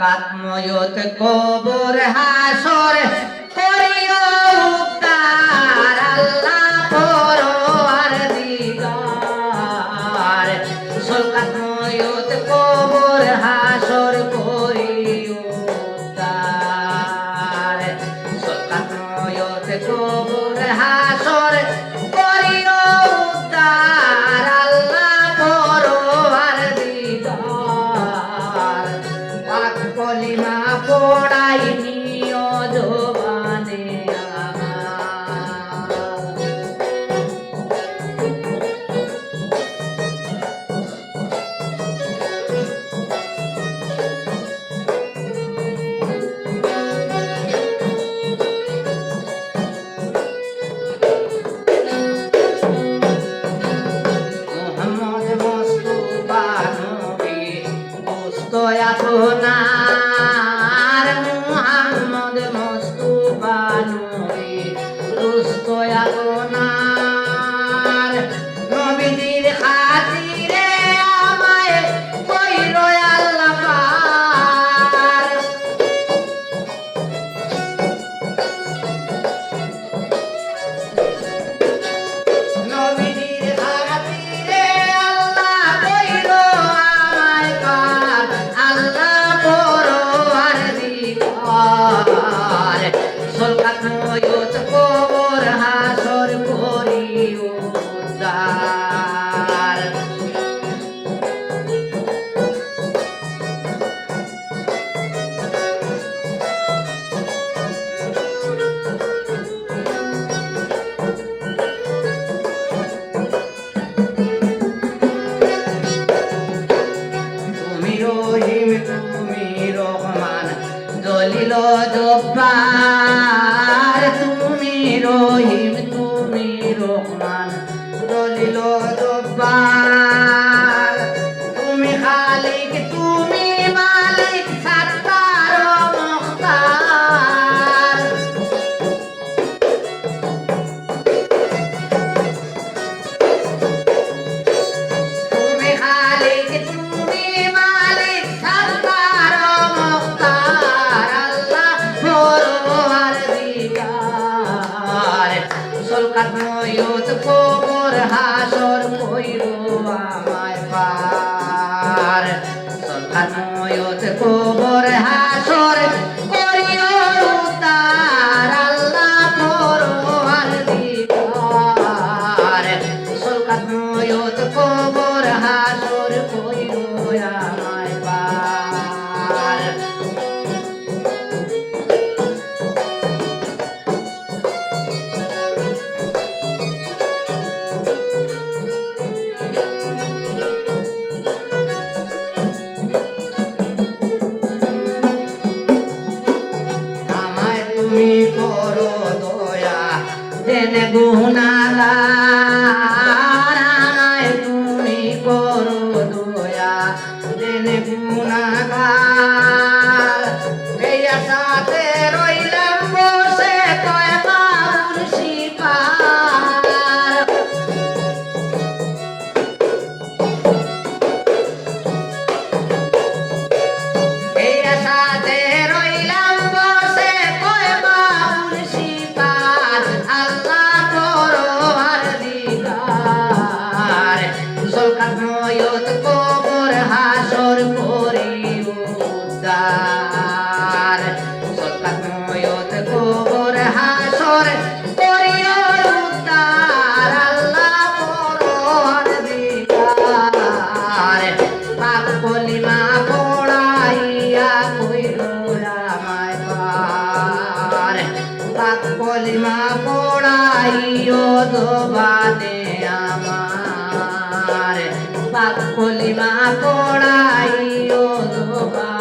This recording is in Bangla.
কাতময়ত কবর হাসর করিও উদ্ধার আল্লাহ পরওয়ার দিগার সল কাতময়ত কবর হাসর করিও উদ্ধার সল কাতময়ত কবর হাসর করিও উদ্ধার আল্লাহ পরওয়ার দিগার পাক কলিমা পড়াই নিও জবানে মোহাম্মদ মুস্তাফা নবী দোস্তয়া সোনার মোহাম্মদ মুস্তাফা নবী দোস্তয়া সোনার নবীজির খাতিরে আমায় কইরো আল্লাহ পার নবীজির খাতিরে আল্লাহ কইরো আমায় পার আল্লাহ পরওয়ার দিগার সল কাতময়ত কবর হাসর করিও উদ্ধার তুমি রহিম তুমি রহমান দলিল জব্বার তুমি রহিম তুমি রহমান দলিল জব্বার তুমি খালিক তুমি মালিক সত্তার মুখতার তুমি খালিক তুমি মালিক সত্তার মুখতার আল্লাহ পরওয়ার দিগার সল কাতময়ত কবর হাসর কইরো আমায় পার সল কাতময়ত কবর হাসর করিও উদ্ধার আল্লাহ পরওয়ার দিগার সল কাতময়ত কবর হাসর কইরো আমায় পার আমায় তুমি করো দয়া দেনে গুনাহগার আমায় তুমি করো দয়া দেনে গুনাহগার এই আশাতে রইলাম বসে তয় বাবুর শিপার এই আশাতে রইলাম বসে কয় বাবুল শিপার আল্লাহ পরওয়ার দিগার সল কাতময়ত কবর হাসর করিও উদ্ধার সল কাতময়ত কবর হাসর করিও উদ্ধার আল্লাহ পরওয়ার দিগার পাক কলিমা পড়াইয়া কইরো আমায় পার পাক কলিমা পড়াইও জবানে আমার পাক কলিমা পড়াইও জবানে